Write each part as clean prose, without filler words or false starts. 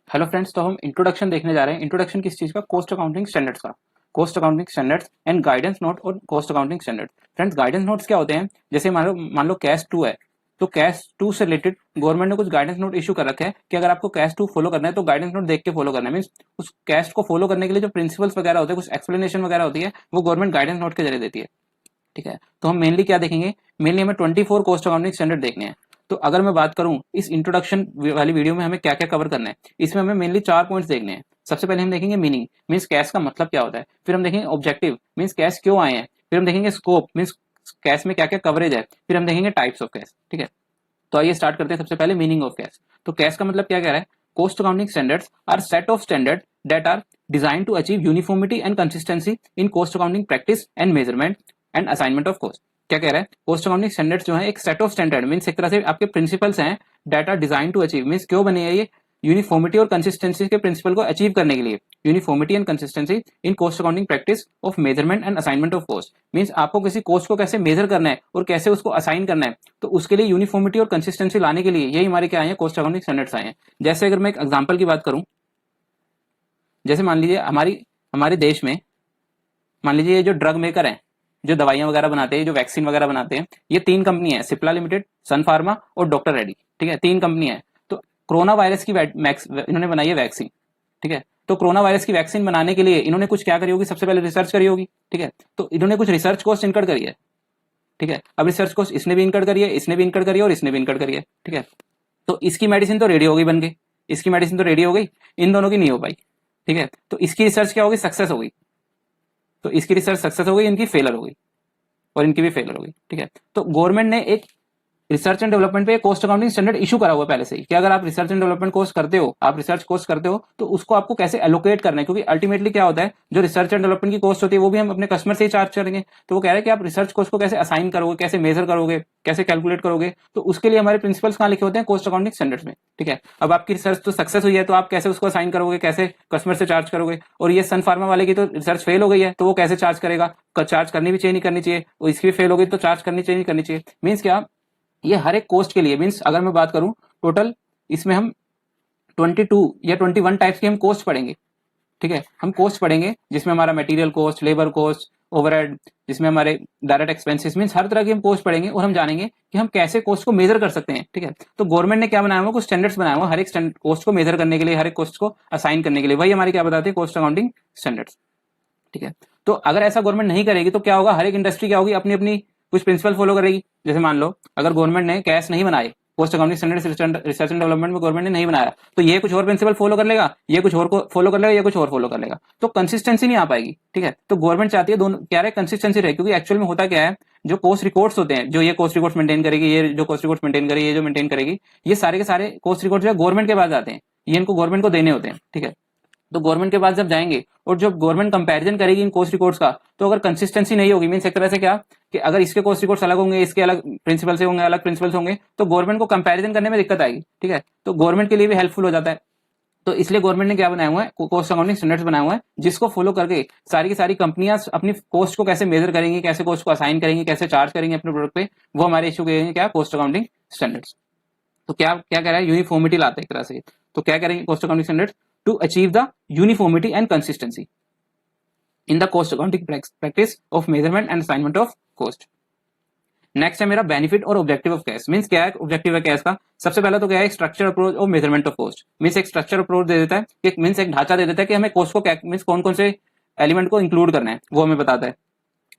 Hello friends, तो हम introduction देखने जा रहे हैं। इंट्रोडक्शन किस चीज का? कॉस्ट अकाउंटिंग स्टैंडर्ड्स का। Cost accounting standards and guidance note और cost accounting standards. Friends, guidance notes क्या होते हैं? जैसे मान लो कैश 2 है, तो कैश 2 से रिलेटेड गवर्नमेंट ने कुछ गाइडेंस नोट इशू कर रखे हैं कि अगर आपको कैश 2 फॉलो करना है तो गाइडेंस नोट देख के फॉलो करना है। मींस उस कैश को फॉलो करने के लिए जो प्रिंसिपल्स वगैरह होते हैं, कुछ एक्सप्लेनेशन वगैरह होती है, वो गवर्नमेंट गाइडेंस नोट के जरिए देती है। ठीक है, तो हम मेनली क्या देखेंगे? मेनली हमें 24 कॉस्ट अकाउंटिंग स्टैंडर्ड देखने हैं। तो अगर मैं बात करूं इस इंट्रोडक्शन वाली वीडियो में हमें क्या क्या कवर करना है, इसमें हमें मेनली 4 पॉइंट्स देखने हैं। सबसे पहले हम देखेंगे मीनिंग, मीन्स कैश का मतलब क्या होता है। फिर हम देखेंगे ऑब्जेक्टिव, मीन्स कैश क्यों आए हैं। फिर हम देखेंगे स्कोप, मीन्स कैश में क्या क्या कवरेज है। फिर हम देखेंगे टाइप्स ऑफ कैश। ठीक है, तो आइए स्टार्ट करते हैं। सबसे पहले मीनिंग ऑफ कैश। तो कैश का मतलब क्या कह रहा है? Cost accounting standards are set of standard that are design to achieve uniformity and consistency in cost accounting practice and measurement and assignment of cost. क्या कह रहा है? कॉस्ट अकाउंटिंग स्टैंडर्ड्स जो है एक सेट ऑफ स्टैंडर्ड, मीन्स एक तरह से आपके प्रिंसिपल्स हैं, that are design to achieve, means क्यों बने हैं ये? यूनिफॉर्मिटी और कंसिस्टेंसी के प्रिंसिपल को अचीव करने के लिए। Uniformity and consistency in cost accounting practice of measurement and assignment of cost, means आपको किसी कॉस्ट को कैसे मेजर करना है और कैसे उसको असाइन करना है, तो उसके लिए यूनिफॉर्मिटी और कंसिस्टेंसी लाने के लिए यही हमारे क्या आए हैं? कॉस्ट अकाउंटिंग स्टैंडर्ड्स आए हैं। जैसे अगर मैं एक एग्जांपल की बात करूं, जैसे मान लीजिए हमारे देश में मान लीजिए ये जो ड्रग मेकर हैं, जो दवाइयां वगैरह बनाते हैं, जो वैक्सीन वगैरह बनाते हैं, ये 3 कंपनी है, सिप्ला लिमिटेड, सन फार्मा और डॉक्टर रेड्डी। ठीक है, 3 कंपनी है। तो कोरोना वायरस की इन्होंने बनाई है वैक्सीन। ठीक है, तो कोरोना वायरस की वैक्सीन बनाने के लिए इन्होंने कुछ क्या करी होगी? सबसे पहले रिसर्च करी होगी। ठीक है, तो इन्होंने कुछ रिसर्च कॉस्ट इनकर्ड करी है। ठीक है, अब रिसर्च कॉस्ट इसने भी इनकर्ड करी है, इसने भी इनकर्ड करी है और इसने भी इनकर्ड करी है। ठीक है, तो इसकी मेडिसिन तो रेडी हो गई बन गई, इसकी मेडिसिन तो रेडी हो गई, इन दोनों की नहीं हो पाई। ठीक है, तो इसकी रिसर्च क्या होगी? सक्सेस हो गई। तो इसकी रिसर्च सक्सेस हो गई, इनकी फेलर हो गई और इनकी भी फेलर हो गई। ठीक है, तो गवर्नमेंट ने एक रिसर्च एंड डेवलपमेंट पे कॉस्ट अकाउंटिंग स्टैंडर्ड इशू करा हुआ पहले से ही कि अगर आप रिसर्च एंड डेवलपमेंट कोर्स करते हो, आप रिसर्च कोर्स करते हो, तो उसको आपको कैसे एलोकेट करना है। क्योंकि अल्टीमेटली क्या होता है, जो रिसर्च एंड डेवलपमेंट की कॉस्ट होती है वो भी हम अपने कस्टमर से ही चार्ज करेंगे। तो वो कह रहे हैं कि आप रिसर्च कोर्स को कैसे असाइन करोगे, कैसे मेजर करोगे, कैसे कैलकुलेट करोगे, तो उसके लिए हमारे प्रिंसिपल्स कहाँ लिखे होते हैं? कॉस्ट अकाउंटिंग स्टैंडर्ड्स में। ठीक है, अब आपकी रिसर्च तो सक्सेस हुई है, तो आप कैसे उसको असाइन करोगे, कैसे कस्टमर से चार्ज करोगे। और ये सन फार्मा वाले की तो रिसर्च फेल हो गई है, तो वो कैसे चार्ज करेगा? चार्ज करनी भी चाहिए, नहीं करनी चाहिए, और इसकी भी फेल हो गई तो चार्ज करनी चाहिए, नहीं करनी चाहिए। मीन्स क्या? ये हर एक कोस्ट के लिए, मीन्स अगर मैं बात करूं टोटल, इसमें हम 22 या 21 टाइप्स की हम कोस्ट पढ़ेंगे। ठीक है, हम कोस्ट पढ़ेंगे जिसमें हमारा material cost, labour cost, overhead, जिसमें हमारे डायरेक्ट एक्सपेंसेस, मीन्स हर तरह की हम कोस्ट पढ़ेंगे और हम जानेंगे कि हम कैसे कोस्ट को मेजर कर सकते हैं। ठीक है, तो गवर्नमेंट ने क्या बनाया हुआ? कुछ स्टैंडर्ड्स बनाया हुआ हर एक कोस्ट को मेजर करने के लिए, हर एक कोस्ट को असाइन करने के लिए। वही हमारी क्या बताते हैं? Cost accounting standards. ठीक है, तो अगर ऐसा गवर्नमेंट नहीं करेगी तो क्या होगा? हर एक इंडस्ट्री क्या होगी? अपनी अपनी कुछ प्रिंसिपल फॉलो करेगी। जैसे मान लो अगर गवर्नमेंट ने कैश नहीं बनाए, post accounting standard research and development में गवर्नमेंट ने नहीं बनाया, तो ये कुछ और प्रिंसिपल फॉलो कर लेगा, ये कुछ और को फॉलो कर लेगा, ये कुछ और फॉलो कर लेगा, तो कंसिस्टेंसी नहीं आ पाएगी। ठीक है, तो गवर्नमेंट चाहती है दोनों क्या रहे? कंसिस्टेंसी रहे। क्योंकि एक्चुअल में होता क्या है, जो कॉस्ट रिकॉर्ड्स होते हैं, जो ये कॉस्ट रिकॉर्ड्स मेंटेन करेगी, ये जो कॉस्ट रिकॉर्ड्स मेंटेन करेगी, ये जो मेंटेन करेगी, ये सारे के सारे कॉस्ट रिकॉर्ड्स जो है गवर्नमेंट के पास जाते हैं, ये इनको गवर्नमेंट को देने होते हैं। ठीक है, तो गवर्नमेंट के पास जब जाएंगे और जब गवर्नमेंट कंपैरिजन करेगी इन कोस्ट रिकॉर्ड्स का, तो अगर कंसिस्टेंसी नहीं होगी, मींस एक तरह से क्या कि अगर इसके कोस्ट रिकॉर्ड्स अलग होंगे, इसके अलग प्रिंसिपल से होंगे, अलग प्रिंसिपल्स होंगे, तो गवर्नमेंट को कंपैरिजन करने में दिक्कत आएगी। ठीक है, तो गवर्नमेंट के लिए भी हेल्पफुल हो जाता है। तो इसलिए गवर्नमेंट ने क्या बनाया हुआ है? कॉस्ट अकाउंटिंग स्टैंडर्ड्स बनाया हुआ है, जिसको फॉलो करके सारी की सारी कंपनियां अपनी कॉस्ट को कैसे मेजर करेंगी, कैसे कॉस्ट को असाइन करेंगी, कैसे चार्ज करेंगे अपने प्रोडक्ट पे, वो हमारे इशू करेंगे क्या? Cost accounting standards. तो क्या क्या कह रहा है? यूनिफॉर्मिटी लाते हैं एक तरह से। तो क्या करेंगे cost accounting standards? To achieve the uniformity and consistency in the cost accounting practice of measurement and assignment of cost. Next है मेरा बेनिफिट और ऑब्जेक्टिव ऑफ कैश। मींस क्या है ऑब्जेक्टिव है कैश का? सबसे पहला तो क्या है? Structure approach of measurement of cost. Means एक स्ट्रक्चर अप्रोच दे देता है, मींस एक ढांचा दे देता है कि हमें कॉस्ट को मींस कौन कौन से एलिमेंट को इंक्लूड करना है, वो हमें बताता है।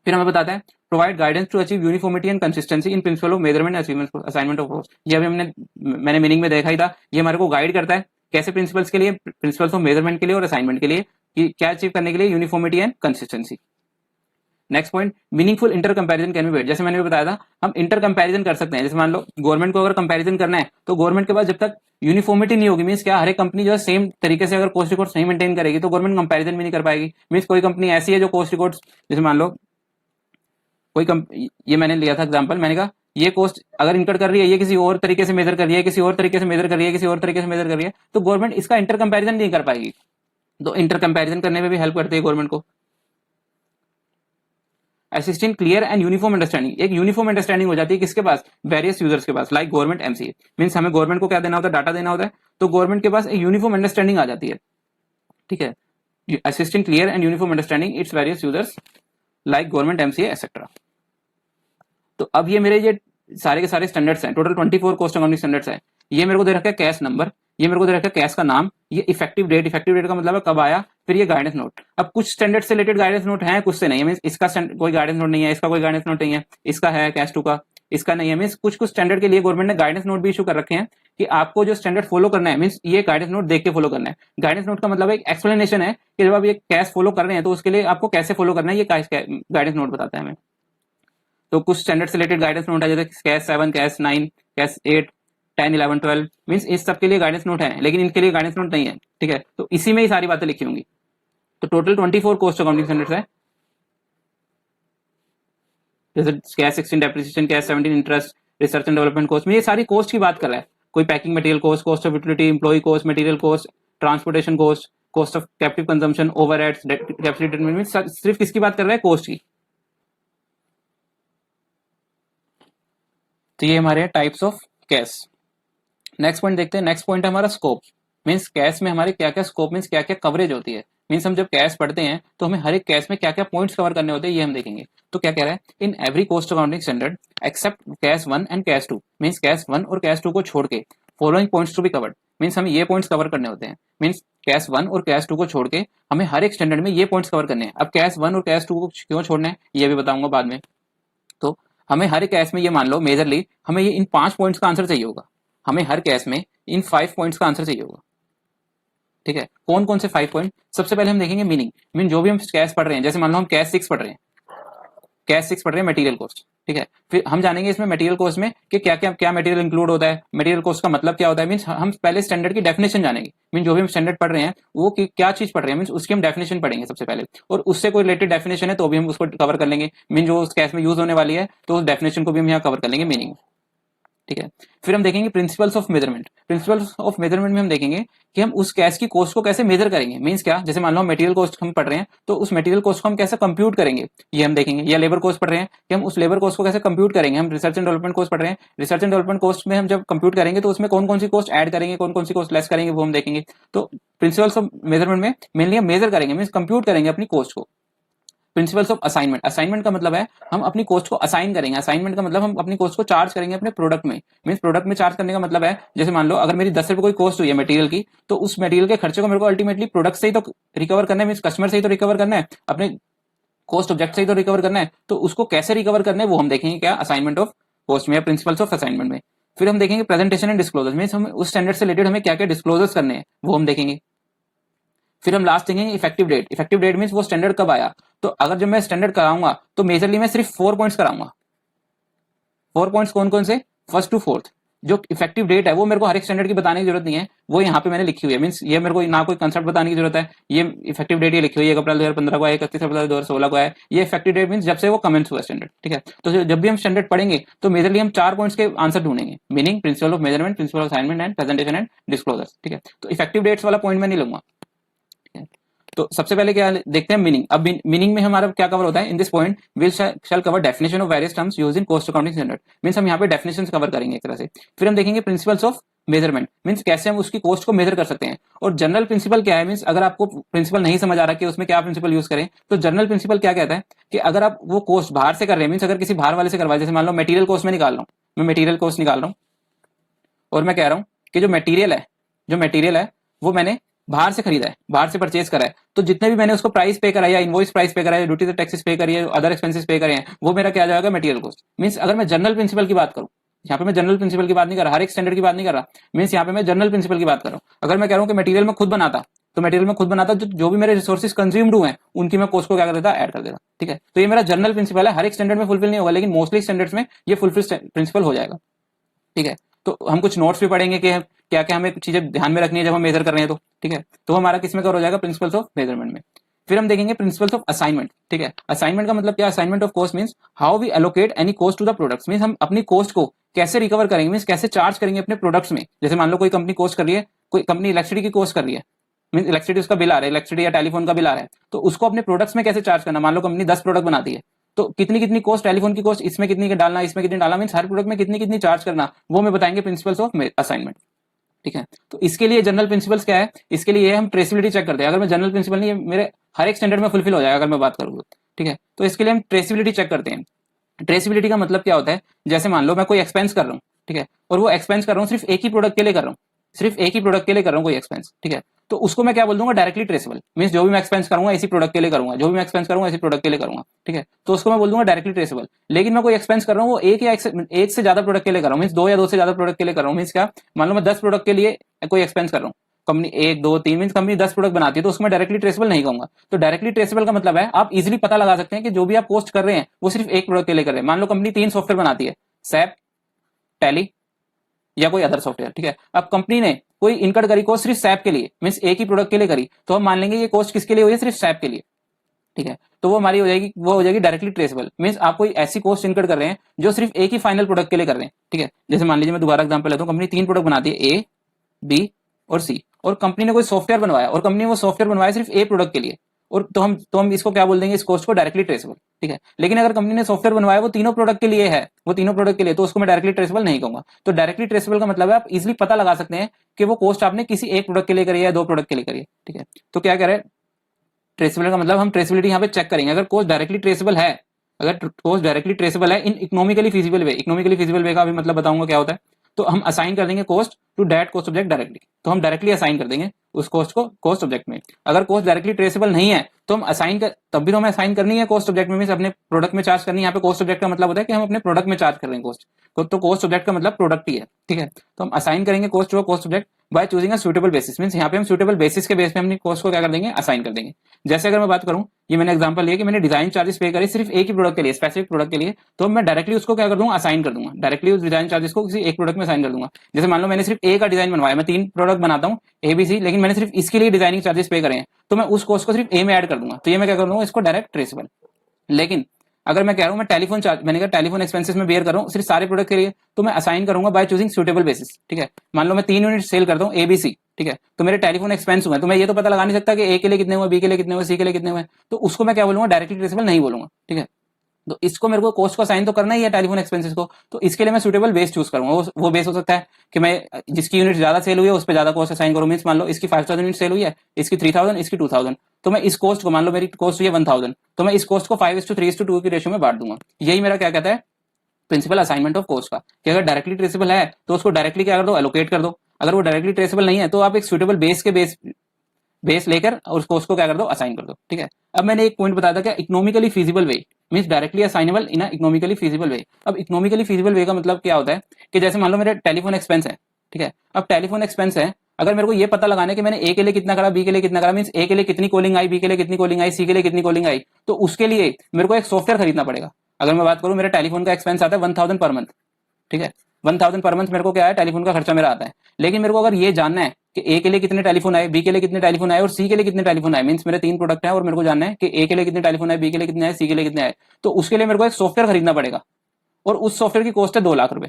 फिर हमें बताता है provide guidance to achieve uniformity and consistency in principle of measurement assignment of cost. ये अभी मैंने मीनिंग में देखा ही था। ये हमारे को गाइड करता है कैसे प्रिंसिपल्स के लिए, प्रिंसिपल्स ऑफ मेजरमेंट के लिए और असाइनमेंट के लिए, कि क्या अचीव करने के लिए? Uniformity and consistency. Next point, meaningful inter comparison can be made. जैसे मैंने भी बताया था, हम इंटर कंपैरिजन कर सकते हैं। जैसे मान लो गवर्नमेंट को अगर कंपैरिजन करना है, तो गवर्नमेंट के पास जब तक यूनिफॉर्मिटी नहीं होगी, मींस क्या हर एक कंपनी जो है सेम तरीके से अगर कॉस्ट रिकॉर्ड्स नहीं मेंटेन करेगी, तो गवर्नमेंट कंपैरिजन भी नहीं कर पाएगी। मींस कोई कंपनी ऐसी है जो कॉस्ट रिकॉर्ड्स, जैसे मान लो ये मैंने लिया था एग्जांपल, मैंने कहा ये कॉस्ट अगर इनकट कर रही है, ये किसी और तरीके से मेजर कर रही है, किसी और तरीके से मेजर कर रही है, किसी और तरीके से मेजर कर रही है, तो गवर्नमेंट इसका इंटर कंपैरिजन नहीं कर पाएगी। तो इंटर कंपैरिजन करने में भी हेल्प करती है गवर्नमेंट को। Assisting clear and uniform understanding. एक यूनिफॉर्म अंडरस्टैंडिंग हो जाती है किसके पास? वेरियस यूजर्स के पास, लाइक गवर्नमेंट एमसीए। मींस हमें गवर्नमेंट को क्या देना होता है? डाटा देना होता है। तो गवर्नमेंट के पास एक यूनिफॉर्म अंडरस्टैंडिंग आ जाती है, ठीक है, assisting clear and uniform understanding its various users like government, MCA etcetera. तो अब ये मेरे ये सारे के सारे स्टैंडर्ड्स हैं, टोटल 24 कॉस्ट अकाउंटिंग स्टैंडर्ड्स हैं। ये मेरे को दे रखा है कैश नंबर, ये मेरे को दे रखा है कैश का नाम, ये इफेक्टिव डेट, इफेक्टिव डेट का मतलब है कब आया, फिर ये गाइडेंस नोट। अब कुछ स्टैंडर्ड से रिलेटेड गाइडेंस नोट है, कुछ से नहीं है, मींस इसका कोई गाइडेंस नोट नहीं है, इसका कोई गाइडेंस नोट नहीं है, इसका है कैश 2 का, इसका नहीं है। मींस कुछ कुछ स्टैंडर्ड के लिए गवर्नमेंट ने गाइडेंस नोट भी इशू कर रखे हैं कि आपको जो स्टैंडर्ड फॉलो करना है, मींस ये गाइडेंस नोट देख के फॉलो करना है। गाइडेंस नोट का मतलब एक एक्सप्लेनेशन है कि जब आप ये कैश फॉलो कर रहे हैं तो उसके लिए आपको कैसे फॉलो करना है, ये गाइडेंस नोट बताता है हमें। तो कुछ स्टैंडर्ड से रिलेटेड गाइडेंस नोट है, जैसे कैश 7, कैश 9, कैश 8, 10, 11, 12, मींस इस सब के लिए गाइडेंस नोट है, लेकिन इनके लिए गाइडेंस नोट नहीं है, ठीक है। तो इसी में ही सारी बातें लिखी होंगी। तो टोटल 24 कॉस्ट अकाउंटिंग स्टैंडर्ड्स है, जैसे cash 16 depreciation, cash 17 interest, research and development cost में ये सारी कॉस्ट की बात कर रहा है। कोई packing material cost, cost of utility, employ cost, material cost, transportation cost, cost of captive consumption, overheads, capacity determinant, सिर्फ किसकी बात कर रहा है, कॉस्ट की। तो ये हमारे types of cash. Next point देखते हैं, नेक्स्ट पॉइंट है हमारा स्कोप। मींस कैश में हमारे क्या क्या स्कोप, मींस क्या क्या कवरेज होती है। मींस हम जब कैश पढ़ते हैं तो हमें हर एक कैश में क्या क्या पॉइंट्स कवर करने होते हैं, ये हम देखेंगे। तो क्या कह रहा है, in every cost accounting standard except CAS 1 and CAS 2, means CAS 1 और कैश 2 को छोड़ के following points to be covered, means हमें ये पॉइंट्स कवर करने होते हैं। मींस कैश 1 और कैश 2 को छोड़ के हमें हर एक स्टैंडर्ड में ये पॉइंट्स कवर करने हैं। अब कैश 1 और कैश 2 को क्यों छोड़ना है ये भी बताऊंगा बाद में। तो हमें हर एक कैश में ये मान लो मेजरली हमें ये इन 5 पॉइंट्स का आंसर चाहिए होगा, हमें हर कैश में इन 5 पॉइंट्स का आंसर चाहिए होगा, ठीक है। कौन कौन से 5 पॉइंट, सबसे पहले हम देखेंगे मीनिंग। मीन जो भी हम कैश पढ़ रहे हैं, जैसे मान लो हम कैश 6 पढ़ रहे हैं, कैश 6 पढ़ रहे हैं मटेरियल कॉस्ट, ठीक है। फिर हम जानेंगे इसमें मटेरियल कॉस्ट में कि क्या क्या क्या मटेरियल इंक्लूड होता है, मटेरियल कॉस्ट का मतलब क्या होता है। मींस हम पहले स्टैंडर्ड की डेफिनेशन जानेंगे। मीन जो भी हम स्टैंडर्ड पढ़ रहे हैं वो क्या चीज पढ़ रहे हैं, मीन उसकी हम डेफिनेशन पढ़ेंगे सबसे पहले, और उससे कोई रिलेटेड डेफिनेशन है तो भी हम उसको कवर कर लेंगे। मीन जो उस कैश में यूज होने वाली है तो उस डेफिनेशन को भी हम यहाँ कवर कर लेंगे मीनिंग, ठीक है। फिर हम देखेंगे principles of measurement. Principles of measurement में हम देखेंगे कि हम उस कैश की कॉस्ट को कैसे मेजर करेंगे। मींस क्या, जैसे मान लो मटेरियल कॉस्ट हम पढ़ रहे हैं तो उस मटेरियल कॉस्ट को हम कैसे कंप्यूट करेंगे ये हम देखेंगे। या लेबर कॉस्ट पढ़ रहे हैं कि हम उस लेबर कॉस्ट को कैसे कंप्यूट करेंगे। हम रिसर्च एंड डेवलपमेंट कॉस्ट पढ़ रहे हैं, रिसर्च एंड डेवलपमेंट कॉस्ट में हम जब कंप्यूट करेंगे तो उसमें कौन कौन सी कॉस्ट ऐड करेंगे, कौन कौन सी कॉस्ट लेस करेंगे वो हम देखेंगे। तो प्रिंसिपल्स ऑफ मेजरमेंट में मेनली हम मेजर करेंगे, मींस कंप्यूट करेंगे अपनी कॉस्ट को। प्रिंसिपल्स ऑफ असाइनमेंट, असाइनमेंट का मतलब है हम अपनी कॉस्ट को असाइन करेंगे। असाइनमेंट का मतलब हम अपनी कॉस्ट को चार्ज करेंगे अपने प्रोडक्ट में। मींस प्रोडक्ट में चार्ज करने का मतलब है, जैसे मान लो अगर मेरी 10 रुपए कोई कॉस्ट हुई है मटेरियल की, तो उस मटेरियल के खर्चे को मेरे को अल्टीमेटली प्रोडक्ट से ही तो रिकवर करना है, मींस कस्टमर से ही तो रिकवर करना है, अपने कॉस्ट ऑब्जेक्ट से ही तो रिकवर करना है। तो उसको कैसे रिकवर करना है वो हम देखेंगे क्या, असाइनमेंट ऑफ कॉस्ट में, प्रिंसिपल्स ऑफ असाइनमेंट में। फिर हम देखेंगे प्रेजेंटेशन एंड डिस्क्लोजर, मींस हम उस स्टैंडर्ड से रिलेटेड हमें क्या क्या डिस्क्लोजर्स करने हैं वो हम देखेंगे। फिर हम लास्ट देखेंगे effective date. Effective date means वो स्टैंडर्ड कब आया। तो अगर जब मैं स्टैंडर्ड कराऊंगा तो मेजरली मैं सिर्फ 4 पॉइंट्स कराऊंगा। 4 पॉइंट्स कौन कौन से, फर्स्ट टू फोर्थ। जो इफेक्टिव डेट है वो मेरे को हर एक स्टैंडर्ड की बताने की जरूरत नहीं है, वो यहाँ पे मैंने लिखी हुई है। मींस ये मेरे को ना कोई कंसेप्ट बताने की जरूरत है, ये इफेक्टिव डेट ये लिखी हुई है, 1 अप्रैल 2015 को है, 31 अप्रैल 2016 को है। ये इफेक्टिव डेट मींस जब से वो कमेंस हुआ स्टैंडर्ड, ठीक है। तो जब भी हम स्टैंडर्ड पढ़ेंगे तो मेजरली हम 4 पॉइंट्स के आंसर ढूंढेंगे, meaning, principal of measurement, principle of assignment and presentation and disclosure, ठीक है। तो इफेक्टिव डेट्स वाला पॉइंट मैं नहीं लूंगा। तो सबसे पहले क्या देखते हैं, मीनिंग। अब मीनिंग में हमारा क्या कवर होता है, in this point we shall cover definition of various terms used in cost accounting standard, means हम यहाँ पे डेफिनेशंस कवर करेंगे एक तरह से। फिर हम देखेंगे प्रिंसिपल्स ऑफ मेजरमेंट, मींस कैसे हम उसकी कॉस्ट को मेजर कर सकते हैं। और जनरल प्रिंसिपल क्या है, मींस अगर आपको प्रिंसिपल नहीं समझ आ रहा कि उसमें क्या प्रिंसिपल यूज करें, तो जनरल प्रिंसिपल क्या कहता है कि अगर आप वो कॉस्ट बाहर से कर रहे हैं, मींस अगर किसी बाहर वाले से करवाए, जैसे मान लो मटेरियल कॉस्ट में निकाल रहा हूँ, मैं मटेरियल कॉस्ट निकाल रहा हूँ और मैं कह रहा हूँ कि जो मटेरियल है वो मैंने बाहर से खरीदा है, बाहर से परचेज करा है, तो जितने भी मैंने उसको प्राइस पे करा है या इनवॉइस प्राइस पे करा है, ड्यूटी टैक्सेस पे करी है, अदर एक्सपेंसेस पे करे हैं, वो मेरा क्या जाएगा, मटेरियल कॉस्ट। मींस अगर मैं जनरल प्रिंसिपल की बात करूं, यहाँ पे मैं जनरल प्रिंसिपल की बात नहीं कर रहा, हर एक स्टैंडर्ड की बात नहीं कर रहा, मींस यहाँ पे मैं जनरल प्रिंसिपल की बात कर रहा हूँ। अगर मैं कह रहा हूँ कि मटेरियल में खुद बनाता, तो मटेरियल में खुद बनाता जो भी मेरे रिसोर्सेज कंज्यूम्ड हुए हैं उनकी मैं कॉस्ट को क्या कर देता, ऐड कर देता, ठीक है। तो ये मेरा जनरल प्रिंसिपल है, हर एक स्टैंडर्ड में फुलफिल नहीं होगा, लेकिन मोस्टली स्टैंडर्ड्स में ये फुलफिल प्रिंसिपल हो जाएगा, ठीक है। तो हम कुछ नोट्स भी पढ़ेंगे कि क्या क्या हमें चीजें ध्यान में रखनी है जब हम मेजर कर रहे हैं, तो ठीक है। तो हमारा किसमें कवर हो जाएगा, प्रिंसिपल्स ऑफ मेजरमेंट में। फिर हम देखेंगे प्रिंसिपल्स ऑफ असाइनमेंट, ठीक है। असाइनमेंट का मतलब क्या, assignment of cost means how we allocate any cost to the products, means हम अपनी कॉस्ट को कैसे रिकवर करेंगे, मींस कैसे चार्ज करेंगे अपने प्रोडक्ट्स में। जैसे मान लो कोई कंपनी कॉस्ट कर रही है, कोई कंपनी इलेक्ट्रिसिटी की कॉस्ट कर रही है, मींस इलेक्ट्रिसिटी उसका बिल आ रहा है, इलेक्ट्रिसिटी या टेलीफोन का बिल आ रहा है, तो उसको अपने प्रोडक्ट्स में कैसे चार्ज करना। मान लो कंपनी 10 प्रोडक्ट बनाती है, तो कितनी कितनी कॉस्ट, टेलीफोन की कॉस्ट इसमें कितनी डालना, इसमें कितनी डालना, मींस हर प्रोडक्ट में कितनी कितनी चार्ज करना, वो हमें बताएंगे प्रिंसिपल्स ऑफ असाइनमेंट, ठीक है। तो इसके लिए जनरल प्रिंसिपल्स क्या है, इसके लिए हम ट्रेसिबिलिटी चेक करते हैं। अगर मैं जनरल प्रिंसिपल नहीं, मेरे हर एक स्टैंडर्ड में फुलफिल हो जाएगा अगर मैं बात करूँ तो, ठीक है। तो इसके लिए हम ट्रेसिबिलिटी चेक करते हैं। ट्रेसिबिलिटी का मतलब क्या होता है, जैसे मान लो मैं कोई एक्सपेंस कर रहा हूँ, ठीक है, और वो एक्सपेंस कर रहा हूँ सिर्फ एक ही प्रोडक्ट के लिए कर रहा हूँ, सिर्फ एक ही प्रोडक्ट के लिए कर रहा हूँ कोई एक्सपेंस, ठीक है। तो उसको मैं क्या बोल दूंगा, डायरेक्टली ट्रेसेबल। मींस जो भी मैं एक्सपेंस करूंगा इसी प्रोडक्ट के लिए करूंगा, जो भी मैं एक्सपेंस करूंगा इसी प्रोडक्ट के लिए करूंगा, ठीक है। तो उसको मैं बोल दूंगा डायरेक्टली ट्रेसेबल। लेकिन मैं कोई एक्सपेंस कर रहा हूँ वो एक से ज्यादा प्रोडक्ट के लिए कर रहा हूँ, मींस दो या दो से ज्यादा प्रोडक्ट के लिए कर रहा हूँ। मींस क्या, मान लो मैं 10 प्रोडक्ट के लिए कोई एक्सपेंस कर रहा हूँ, कंपनी 1 2 3 मीन कंपनी 10 प्रोडक्ट बनाती है, तो उसमें डायरेक्टली ट्रेसेबल नहीं कहूंगा। तो डायरेक्टली ट्रेसेबल का मतलब है आप इजीली पता लगा सकते हैं कि जो भी आप पोस्ट कर रहे हैं वो सिर्फ एक प्रोडक्ट के लिए कर रहे हैं। मान लो कंपनी 3 सॉफ्टवेयर बनाती है, सैप, टैली या कोई अदर सॉफ्टवेयर, ठीक है। अब कंपनी ने कोई इनकट करी कोस्ट सिर्फ सैप के लिए, मींस एक ही प्रोडक्ट के लिए करी, तो हम मान लेंगे ये कोस्ट किसके लिए हुई है, सिर्फ सैप के लिए, ठीक है। तो वो हमारी हो जाएगी, वो हो जाएगी डायरेक्टली ट्रेसेबल। मींस आप कोई ऐसी कोस्ट इनकट कर रहे हैं जो सिर्फ एक ही फाइनल प्रोडक्ट के लिए कर रहे हैं, ठीक है। जैसे मान लीजिए मैं दोबारा एग्जांपल लेता हूं, कंपनी 3 प्रोडक्ट बनाती है, ए, बी और सी, और कंपनी ने कोई सॉफ्टवेयर बनवाया और कंपनी ने वो सॉफ्टवेयर बनवाया सिर्फ ए प्रोडक्ट के लिए, और तो हम इसको क्या बोल देंगे, इस कोस्ट को डायरेक्टली ट्रेसेबल, ठीक है। लेकिन अगर कंपनी ने सॉफ्टवेयर बनवाया वो तीनों प्रोडक्ट के लिए है, वो तीनों प्रोडक्ट के लिए, तो उसको मैं डायरेक्टली ट्रेसेबल नहीं कहूंगा। तो डायरेक्टली ट्रेसेबल का मतलब है आप इजीली पता लगा सकते हैं कि वो कोस्ट आपने किसी एक प्रोडक्ट के लिए करी है या 2 प्रोडक्ट के लिए करी है, ठीक है। तो क्या कह रहे हैं, ट्रेसेबल का मतलब हम ट्रेसेबिलिटी यहाँ पे चेक करेंगे। अगर कोस्ट डायरेक्टली ट्रेसेबल है, अगर कोस्ट डायरेक्टली ट्रेसेबल है इन इकोनॉमिकली फिजिबल वे, इकोनॉमिकली फिजिबल वे का भी मतलब बताऊंगा क्या होता है, तो हम असाइन कर देंगे cost to that cost object directly. तो हम डायरेक्टली असाइन कर देंगे उस कोस्ट को कोस्ट ऑब्जेक्ट में। अगर कोस्ट डायरेक्टली ट्रेसेबल नहीं है तो हम असाइन कर, तब भी तो हमें असाइन करनी है कोस्ट ऑब्जेक्ट में, मींस अपने प्रोडक्ट में चार्ज करनी है। यहाँ पे कोस्ट ऑब्जेक्ट का मतलब होता है कि हम अपने प्रोडक्ट में चार्ज कर रहे हैं कोस्ट, तो कोस्ट ऑब्जेक्ट का मतलब प्रोडक्ट ही है, ठीक है। तो हम असाइन करेंगे cost to cost object by choosing a suitable basis, means यहाँ पे हम सूटेबल बेसिस के बेस पे अपनी कोस्ट को क्या कर देंगे, असाइन कर देंगे। जैसे अगर मैं बात करूं, ये मैंने एग्जांपल लिया कि मैंने डिजाइन चार्जेस पे करे सिर्फ एक ही प्रोडक्ट के लिए, स्पेसिफिक प्रोडक्ट के लिए, तो मैं डायरेक्टली उसको क्या कर दूंगा, असाइन कर दूंगा, डायरेक्टली उस डिजाइन चार्जेस को किसी एक प्रोडक्ट में असाइन कर दूंगा। जैसे मान लो मैंने सिर्फ ए का डिजाइन बनवाया, मैं 3 प्रोडक्ट बनाता हूँ एबीसी, लेकिन मैंने सिर्फ इसके लिए डिजाइनिंग चार्जेस पे करे हैं, तो मैं उस कोस्ट को सिर्फ ए में ऐड कर दूंगा, तो ये मैं क्या कर दूंगा, इसको डायरेक्ट ट्रेसेबल। लेकिन अगर मैं कह रहा हूं मैं टेलीफोन चार्ज, मैंने कहा टेलीफोन एक्सपेंसेस में बेयर कर रहा हूं सिर्फ सारे प्रोडक्ट के लिए, तो मैं असाइन करूंगा बाय चूजिंग सूटेबल बेसिस, ठीक है। मान लो मैं 3 यूनिट सेल करता हूं एबीसी, ठीक है, तो मेरे टेलीफोन एक्सपेंस हुए, तो मैं ये तो पता लगा नहीं सकता कि ए के लिए कितने हुए, बी के लिए कितने हुए, सी के लिए कितने हुए, तो उसको मैं क्या बोलूंगा, डायरेक्टली ट्रेसेबल नहीं बोलूंगा, ठीक है। तो इसको मेरे को कोस्ट को असाइन तो करना ही है टेलीफोन एक्सपेंसेस को, तो इसके लिए मैं सूटेबल बेस चूज करूंगा। वो बेस हो सकता है कि मैं जिसकी यूनिट ज्यादा सेल हुई है उस पर ज्यादा कॉस्ट असाइन करूं, मींस मान लो इसकी 5000 यूनिट सेल हुई है, इसकी 3000, इसकी 2000, तो मैं इस कोस्ट को, मान लो मेरी कोस्ट हुई है 1000, तो मैं इस कोस्ट को 5:3:2 की रेशियो में बांट दूंगा। यही मेरा क्या कहता है, प्रिंसिपल असाइनमेंट ऑफ कोस्ट का, कि अगर डायरेक्टली ट्रेसेबल है तो उसको डायरेक्टली क्या कर दो, एलोकेट कर दो। अगर वो डायरेक्टली ट्रेसेबल नहीं है तो आप एक सूटेबल बेस के बेस लेकर और उसको उसको क्या कर दो, असाइन कर दो, ठीक है। अब मैंने एक पॉइंट बताया था कि economically feasible way means directly assignable इन इकोनॉमिकली फिजिबल वे। अब इकोनॉमिकली फिजिबल वे का मतलब क्या होता है कि जैसे मान लो मेरे टेलीफोन एक्सपेंस है, ठीक है। अब टेलीफोन एक्सपेंस है, अगर मेरे को ये पता लगाना है कि मैंने ए के लिए कितना करा, बी के लिए कितना करा, मींस ए के लिए कितनी कॉलिंग आई, बी के लिए कितनी कॉलिंग आई, सी के लिए कितनी कॉलिंग आई, तो उसके लिए मेरे को एक सॉफ्टवेयर खरीदना पड़ेगा। अगर मैं बात करूं, मेरे टेलीफोन का एक्सपेंस आता है 1000 पर मंथ, ठीक है। 1000 पर मंथ मेरे को क्या है, टेलीफोन का खर्चा मेरा आता है। लेकिन मेरे को अगर ये जानना है कि ए के लिए कितने टेलीफोन आए, बी के लिए कितने टेलीफोन आए और सी के लिए कितने टेलीफोन आए, मींस मेरे 3 प्रोडक्ट हैं और मेरे को जानना है कि ए के लिए कितने टेलीफोन आए, बी के लिए कितने आए, सी के लिए कितने आए, तो उसके लिए मेरे को एक सॉफ्टवेयर खरीदना पड़ेगा और उस सॉफ्टवेयर की कॉस्ट है 2 लाख रुपए।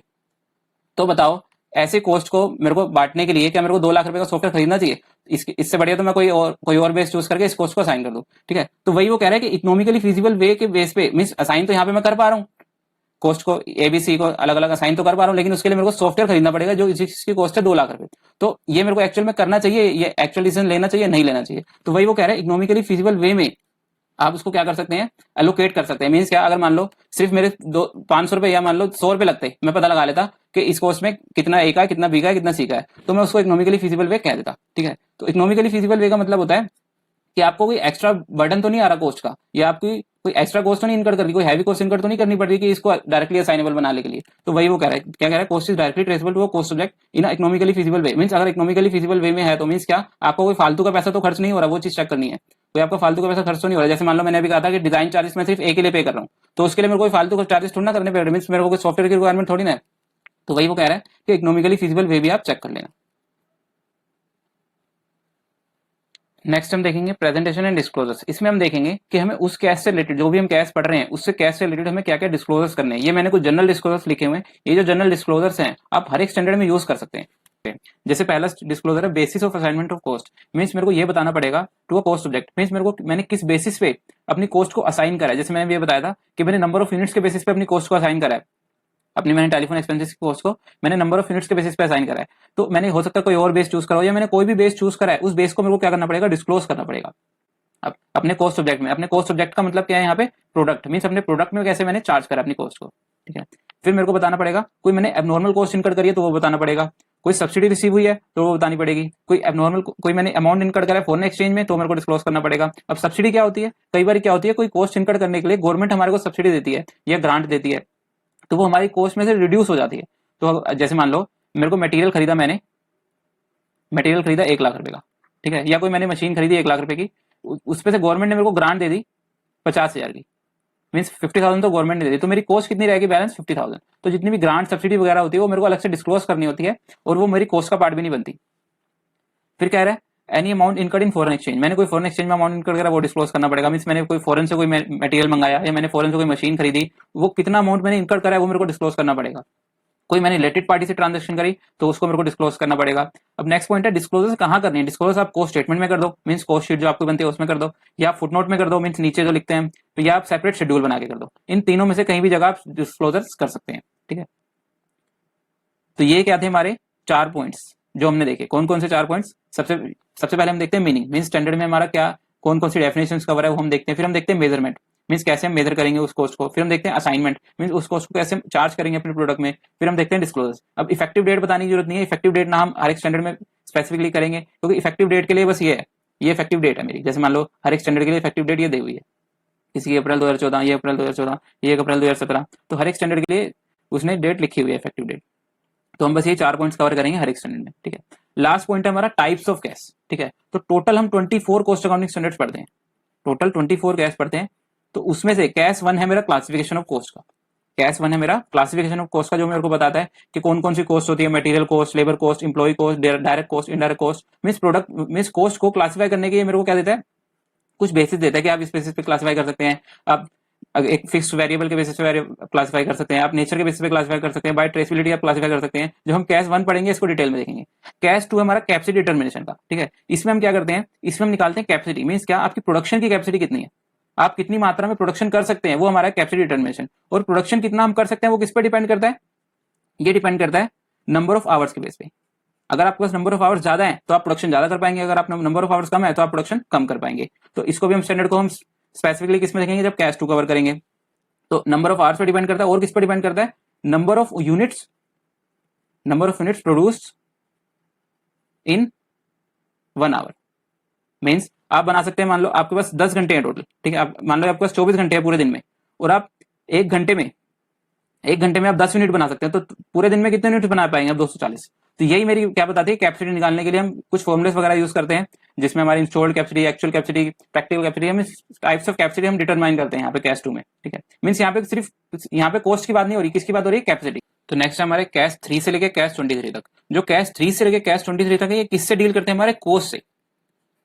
तो बताओ ऐसे कॉस्ट को मेरे को बांटने के लिए क्या मेरे को 2 लाख रुपए का सॉफ्टवेयर खरीदना चाहिए? इससे बढ़िया तो मैं कोई और बेस चूज करके इस कॉस्ट को असाइन कर दूं, ठीक है। तो वही वो कह रहा है कि इकोनॉमिकली फिजिबल वे के बेस पे मींस असाइन तो यहाँ पे मैं कर पा रहा हूँ कॉस्ट को, एबीसी को अलग अलग असाइन तो कर पा रहा हूँ, लेकिन उसके लिए मेरे को सॉफ्टवेयर खरीदना पड़ेगा जो जिसकी कॉस्ट है 2 लाख रुपए। तो ये मेरे को एक्चुअल में करना चाहिए, ये एक्चुअल डिसीजन लेना चाहिए, नहीं लेना चाहिए। तो वही वो कह रहे हैं इकोनॉमिकली फिजिबल वे में आप उसको क्या कर सकते हैं, एलोकेट कर सकते हैं। मींस क्या, अगर मान लो सिर्फ मेरे 500 रुपए या मान लो 100 रुपए लगते, मैं पता लगा लेता कि इस कोर्स में कितना ए का है, कितना बी का है, कितना सी का है, तो मैं उसको इकोनॉमिकली फिजिबल वे कह देता, ठीक है। तो इकोनॉमिकली फिजिबल वे का मतलब होता है कि आपको कोई एक्स्ट्रा बर्डन तो नहीं आ रहा कॉस्ट का, या आपकी कोई एक्स्ट्रा कॉस्ट तो नहीं इनकर करनी, कोई हैवी कॉस्ट इनकर तो नहीं करनी पड़ रही कि इसको डायरेक्टली असाइनेबल बनाने के लिए। तो वही वो कह रहा है, क्या कह रहा है, cost is directly traceable to cost subject in economically feasible way. Means अगर इकोनॉमिकली फिजिबल वे में है तो मींस क्या, आपको कोई फालतू का पैसा तो खर्च नहीं हो रहा, वो चीज चेक करनी है। कोई आपका फालतू का पैसा खर्च तो नहीं हो रहा। जैसे मान लो मैंने अभी कहा था कि डिजाइन चार्जेस मैं सिर्फ ए के लिए पे कर रहा हूँ, तो उसके लिए मेरे को कोई फालतू का चार्जेस थोड़ा ना करने पड़ रहे, मींस मेरे को कोई सॉफ्टवेयर की रिक्वायरमेंट थोड़ी ना है। तो वही वो कह रहा है कि इकोनॉमिकली फिजिबल वे भी आप चेक कर लेना। नेक्स्ट हम देखेंगे प्रेजेंटेशन एंड डिस्क्लोजर्स। इसमें हम देखेंगे कि हमें उस केस से रिलेटेड, जो भी हम केस पढ़ रहे हैं उससे केस से रिलेटेड हमें क्या क्या डिस्क्लोजर्स करने हैं। ये मैंने कुछ जनरल डिस्क्लोजर्स लिखे हुए हैं। ये जो जनरल डिस्क्लोजर्स हैं आप हर एक स्टैंडर्ड में यूज कर सकते हैं। जैसे पहला डिस्क्लोजर है basis of assignment of cost. Means मेरे को ये बताना पड़ेगा to a cost object, means मेरे को मैंने किस बेसिस पे अपनी कॉस्ट को असाइन करा है। जैसे मैंने ये बताया था कि मैंने नंबर ऑफ यूनिट्स के बेसिस पे अपनी कॉस्ट को असाइन करा है, अपनी मैंने टेलीफोन एक्सपेंसेस की कॉस्ट को मैंने नंबर ऑफ यूनिट्स के बेसिस पे असाइन करा है। तो मैंने हो सकता है कोई और बेस चूज करा हो, या मैंने कोई भी बेस चूज करा है, उस बेस को मेरे को क्या करना पड़ेगा, डिस्क्लोज करना पड़ेगा। अब अपने कॉस्ट सब्जेक्ट में, अपने कॉस्ट सब्जेक्ट का मतलब क्या है यहाँ पे, प्रोडक्ट मींस अपने प्रोडक्ट में कैसे मैंने चार्ज करा अपनी कॉस्ट को, ठीक है। फिर मेरे को बताना पड़ेगा, कोई मैंने एबनॉर्मल कॉस्ट इनकर्ड करी है तो वो बताना पड़ेगा, कोई सब्सिडी रिसीव हुई है तो वो बतानी पड़ेगी, कोई एबनॉर्मल कोई मैंने अमाउंट इनकर्ड करा है फॉरेन एक्सचेंज में तो मेरे को डिस्क्लोज करना पड़ेगा। अब सब्सिडी क्या होती है, कई बार क्या होती है, कोई कॉस्ट इनकर्ड करने के लिए गवर्नमेंट हमारे को सब्सिडी देती है या ग्रांट देती है, तो वो हमारी कॉस्ट में से रिड्यूस हो जाती है। तो जैसे मान लो मेरे को मटेरियल खरीदा, मैंने मटेरियल खरीदा 1 लाख रुपए का, ठीक है, या कोई मैंने मशीन खरीदी 1 लाख रुपए की, उस पे से गवर्नमेंट ने मेरे को ग्रांट दे दी 50,000 की, मीन्स 50,000 तो गवर्नमेंट ने दे दी, तो मेरी कॉस्ट कितनी रहेगी, बैलेंस 50,000। तो जितनी भी ग्रांट सब्सिडी वगैरह होती है वो मेरे को अलग से डिस्क्लोज करनी होती है और वो मेरी कॉस्ट का पार्ट भी नहीं बनती। फिर कह रहा है any amount incurred in foreign exchange, मैंने कोई फॉरेन एक्सचेंज में अमाउंट इनकर्ड करा वो डिस्क्लोज करना पड़ेगा, मीन्स मैंने कोई फॉरेन से कोई मटेरियल मंगाया या मैंने फॉरेन से कोई मशीन खरीदी, वो कितना अमाउंट मैंने इनकर्ड करा है वो मेरे को डिस्क्लोज करना पड़ेगा। कोई मैंने रिलेटेड पार्टी से ट्रांजेक्शन करी तो उसको मेरे को डिस्क्लोज करना पड़ेगा। अब नेक्स्ट पॉइंट है डिस्क्लोजर कहाँ करनी है, डिस्क्लोजर आप कॉस्ट स्टेटमेंट में कर दो, मींस कॉस्ट शीट जो आपको बनती है उसमें कर दो, या फुटनोट में कर दो, मींस नीचे जो लिखते हैं, तो या आप सेपरेट शेड्यूल बना के कर दो। इन तीनों में से कहीं भी जगह आप डिस्क्लोजर कर सकते हैं, ठीक है। तो ये क्या थे हमारे 4 पॉइंट्स जो हमने देखे। कौन कौन से 4 पॉइंट्स, सबसे सबसे पहले हम देखते हैं मीनिंग, मींस स्टैंडर्ड में हमारा क्या कौन कौन सी डेफिनेशंस कवर है वो हम देखते हैं। फिर हम देखते हैं मेजरमेंट, मींस कैसे हम मेजर करेंगे उस कॉस्ट को। फिर हम देखते हैं असाइनमेंट, मींस उस कॉस्ट को कैसे हम चार्ज करेंगे अपने प्रोडक्ट में। फिर हम देखते हैं डिस्क्लोजर। अब इफेक्टिव डेट बताने की जरूरत नहीं है, इफेक्टिव डेट ना हम हर एक स्टैंडर्ड में स्पेसिफिकली करेंगे, क्योंकि इफेक्टिव डेट के लिए बस ये है, ये इफेक्टिव डेट है मेरी। जैसे मान लो हर एक स्टैंडर्ड के लिए इफेक्टिव डेट ये दी हुई है, किसी की अप्रैल 2014, ये अप्रैल 2014, ये 1 अप्रैल 2017, तो हर एक स्टैंडर्ड के लिए उसने डेट लिखी हुई है इफेक्टिव डेट। तो हम बस ये 4 पॉइंट्स कवर करेंगे हर एक स्टैंडर्ड में, ठीक है। लास्ट पॉइंट है हमारा टाइप्स ऑफ कैश, ठीक है। तो टोटल हम 24 कॉस्ट अकाउंटिंग स्टैंडर्ड्स पढ़ते हैं, टोटल 24 कैश पढ़ते हैं। तो उसमें से कैश 1 है मेरा क्लासिफिकेशन ऑफ कॉस्ट का, कैश 1 है मेरा क्लासिफिकेशन ऑफ कॉस्ट का, जो मेरे को बताता है कि कौन कौन सी कॉस्ट होती है, material cost, labour cost, employ cost, direct cost, indirect cost, means product means cost को क्लासिफाई करने के लिए मेरे को क्या देता है, कुछ बेसिस देता है कि आप इस बेसिस पे क्लासिफाई कर सकते हैं, आप एक फिक्स वेरिएबल के बेसिस पे क्लासिफाई कर सकते हैं, आप नेचर के बेसिस पे क्लासिफाई कर सकते हैं, बाय ट्रेसेबिलिटी आप क्लासिफाई कर सकते हैं। जो हम कैश 1 पढ़ेंगे इसको डिटेल में देखेंगे। कैश 2 हमारा कैपेसिटी डिटर्मिनेशन का, ठीक है। इसमें हम क्या करते हैं, इसमें हम निकालते हैं कैपेसिटी, मींस क्या आपकी प्रोडक्शन की कैपेसिटी कितनी है, आप कितनी मात्रा में प्रोडक्शन कर सकते हैं, वो हमारा कैपेसिटी डिटर्मिनेशन। और प्रोडक्शन कितना हम कर सकते हैं वो किस पे डिपेंड करता है, ये डिपेंड करता है नंबर ऑफ आवर्स के बेस पे। अगर आपके पास नंबर ऑफ आवर्स ज्यादा है तो आप प्रोडक्शन ज्यादा कर पाएंगे, अगर आप नंबर ऑफ आवर्स कम है तो आप प्रोडक्शन कम कर पाएंगे। तो इसको भी हम स्टैंडर्ड को हम स्पेसिफिकली किस में देखेंगे, जब कैश 2 कवर करेंगे। तो नंबर ऑफ आवर्स पे डिपेंड करता है, और किस पे डिपेंड करता है, number of units produced in 1 hour. Means आप बना सकते हैं, मान लो आपके पास 10 घंटे हैं टोटल, ठीक है, आप मान लो आपके पास 24 घंटे हैं पूरे दिन में, और आप एक घंटे में आप 10 यूनिट बना सकते हैं, तो पूरे दिन में कितने यूनिट बना पाएंगे आप, 240। तो यही मेरी क्या बताती है, कैपेसिटी निकालने के लिए हम कुछ फॉर्मुलेस वगैरह यूज करते हैं, जिसमें हमारी installed capacity, actual capacity, practical capacity, हम टाइप्स ऑफ कैपेसिटी हम डिटरमाइन करते हैं यहाँ पे कैश 2 में, ठीक है। मींस यहाँ पे सिर्फ यहाँ पे कॉस्ट की बात नहीं हो रही, किसकी बात हो रही है, कैपेसिटी। तो नेक्स्ट हमारे कैश 3 से लेकर कैश 23 तक। जो कैश 3 से लेकर कैश 23 तक है, ये किससे डील करते हैं, हमारे कॉस्ट से।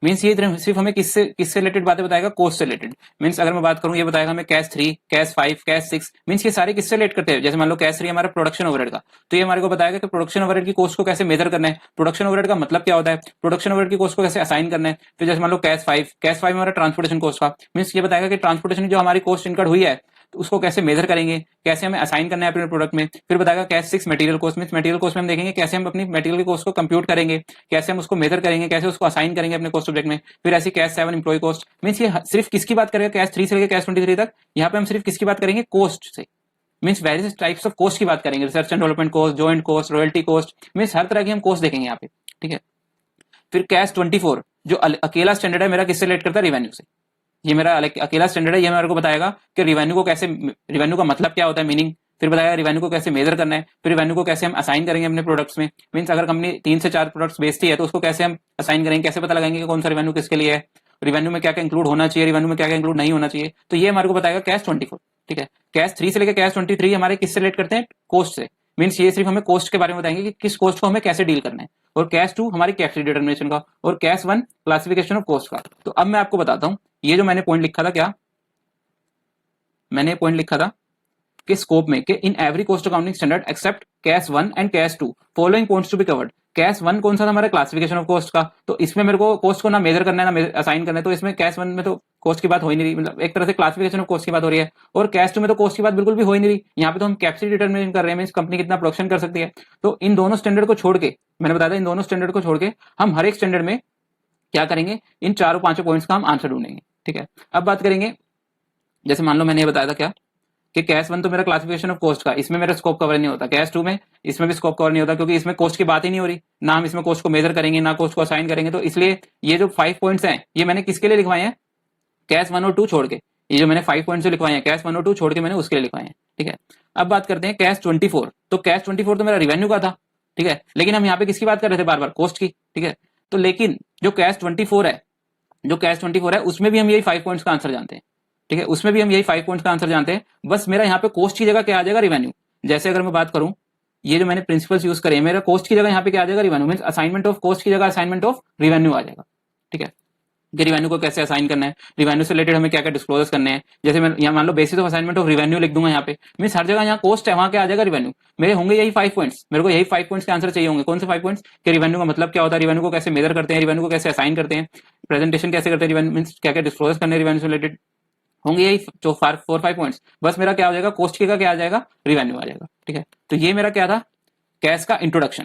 मीन्स ये सिर्फ हमें किससे रिलेटेड बातें बताएगा, कॉस्ट से रिलेटेड। मीन्स अगर मैं बात करूं, ये बताएगा हमें कैश 3, कैश 5, कैश 6, मीन्स ये सारे किससे रिलेट करते हैं। जैसे मान लो कैश 3 हमारा प्रोडक्शन ओवरहेड का, तो ये हमारे को बताएगा कि प्रोडक्शन ओवरहेड की कॉस्ट को कैसे मेजर करना है, प्रोडक्शन ओवरहेड का मतलब क्या होता है, प्रोडक्शन ओवरहेड की कॉस्ट को कैसे असाइन करना है। फिर जैसे मान लो कैश 5 हमारा ट्रांसपोर्टेशन कॉस्ट का, मीन्स ये बताएगा कि ट्रांसपोर्टेशन जो हमारी कॉस्ट इनकर्ड हुई है तो उसको कैसे मेजर करेंगे, कैसे हमें असाइन करना है अपने प्रोडक्ट में। फिर बताएगा cash 6 material cost, means material cost में हम देखेंगे कैसे हम अपनी मटेरियल की कॉस्ट को कंप्यूट करेंगे, कैसे हम उसको मेजर करेंगे, कैसे उसको असाइन करेंगे अपने कॉस्ट सब्जेक्ट में। फिर ऐसी कैश 7 एम्प्लॉय कॉस्ट, मींस ये सिर्फ किसकी बात करेगा, कैश 3 से लेकर कैश 23 तक, यहाँ पे हम सिर्फ किसकी बात करेंगे, कॉस्ट से। Means various types of cost की बात करेंगे, research and development cost, joint cost, royalty cost, means हर तरह की हम कॉस्ट देखेंगे यहाँ पे, ठीक है। फिर कैश 24 जो अकेला स्टैंडर्ड है मेरा, किससे रिलेट करता है, रेवेन्यू से। ये मेरा अकेला स्टैंडर्ड है, ये मेरे को बताएगा कि रेवेन्यू को कैसे, रेवेन्यू का मतलब क्या होता है, मीनिंग। फिर बताएगा रेवेन्यू को कैसे मेजर करना है, फिर रेवेन्यू को कैसे हम असाइन करेंगे अपने प्रोडक्ट्स में। मींस अगर कंपनी 3 से 4 प्रोडक्ट्स बेचती है तो उसको कैसे हम असाइन करेंगे, कैसे पता लगाएंगे कि कौन सा रेवेन्यू किसके लिए है, रेवेन्यू में क्या क्या इंक्लूड होना चाहिए, रेवेन्यू में क्या क्या इंक्लूड नहीं होना चाहिए। तो ये हमारे को बताएगा कैश 24, ठीक है। कैश 3 से लेकर कैश 23 हमारे किससे रिलेट करते हैं, कॉस्ट से। मींस ये सिर्फ हमें कॉस्ट के बारे में बताएंगे कि किस कॉस्ट को हमें कैसे डील करना है। और कैश 2 हमारी कैपेसिटी डिटर्मिनेशन का, और कैश 1 क्लासिफिकेशन ऑफ कॉस्ट का। तो अब मैं आपको बताता हूं, ये जो मैंने पॉइंट लिखा था, क्या मैंने पॉइंट लिखा था कि स्कोप में, कि in every cost accounting standard except CAS 1 and CAS 2 following points to be covered. CAS 1 कौन सा था, हमारा क्लासिफिकेशन ऑफ कॉस्ट का, तो इसमें मेरे को कॉस्ट को ना मेजर करना है ना असाइन करना है, तो इसमें कैश 1 में तो कोस्ट की बात हो ही नहीं रही, मतलब एक तरह से क्लासिफिकेशन ऑफ कोस्ट की बात हो रही है। और कैश टू में तो कोस्ट की बात बिल्कुल भी हो ही नहीं रही, यहाँ पे तो हम कैपेसिटी डिटरमिनेशन कर रहे हैं, मींस कंपनी कितना प्रोडक्शन कर सकती है। तो इन दोनों स्टैंडर्ड को छोड़ के, मैंने बताया था इन दोनों स्टैंडर्ड को छोड़ के हम हर एक स्टैंडर्ड में क्या करेंगे, इन चारों पांचों पॉइंट्स का हम आंसर ढूंढेंगे। ठीक है, अब बात करेंगे, जैसे मान लो मैंने ये बताया था क्या कि कैश वन तो मेरा क्लासिफिकेशन ऑफ कोस्ट का, इसमें मेरा स्कोप कवर नहीं होता। कैश टू में इसमें भी स्कोप कवर नहीं होता, क्योंकि इसमें कोस्ट की बात ही नहीं हो रही, ना हम इसमें कोस्ट को मेजर करेंगे ना कोस्ट को असाइन करेंगे। तो इसलिए ये जो 5 पॉइंट्स हैं ये मैंने किसके लिए लिखवाए हैं, कैश 1 और 2 छोड़ के। ये जो मैंने 5 पॉइंट्स जो लिखवाए हैं कैश 1 और 2 छोड़ के मैंने उसके लिए लिखवाए हैं। ठीक है, अब बात करते हैं कैश 24। तो कैश 24 तो मेरा रिवेन्यू का था। ठीक है, लेकिन हम यहाँ पे किसकी बात कर रहे थे, बार बार कोस्ट की। ठीक है, तो लेकिन जो कैश 24 है, जो कैश 24 है उसमें भी हम यही 5 पॉइंट्स का आंसर जानते हैं। ठीक है, उसमें भी हम यही 5 पॉइंट्स का आंसर जानते हैं, बस मेरा यहाँ पे कोस्ट की जगह क्या आ जाएगा, रिवेन्यू। जैसे अगर मैं बात करूं, ये जो मैंने प्रिंसिपल्स यूज करे, मेरा कोस्ट की जगह यहाँ पे क्या आ जाएगा, revenue. Means assignment of cost की जगह असाइनमेंट ऑफ रिवेन्यू आ जाएगा। ठीक है, कि रिवेन्यू को कैसे असाइन करना है, रिवेन्यू से रिलेटेड हमें क्या क्या डिस्क्लोजर्स करने हैं। जैसे मैं यहाँ मान लो basis of assignment of revenue लिख दूंगा यहाँ पे, मींस हर जगह यहाँ कोस्ट है वहां क्या आ जाएगा, रिवेन्यू। मेरे होंगे यही 5 पॉइंट्स, मेरे को यही 5 पॉइंट्स के आंसर चाहिए होंगे। कौन से 5 पॉइंट्स, कि रिवेन्यू का मतलब क्या होता है, रिवेन्यू को कैसे मेजर करते हैं, रिवेन्यू को कैसे असाइन करते हैं, प्रेजेंटेशन कैसे करते हैं रिवेन्यू, मींस क्या क्या डिस्क्लोजर्स करने हैं रिवेन्यू से रिलेटेड, होंगे यही जो 4-5 पॉइंट्स। बस मेरा क्या हो जाएगा, कोस्ट की का क्या आ जाएगा, रिवेन्यू आ जाएगा। ठीक है, तो ये मेरा क्या था, कैश का इंट्रोडक्शन।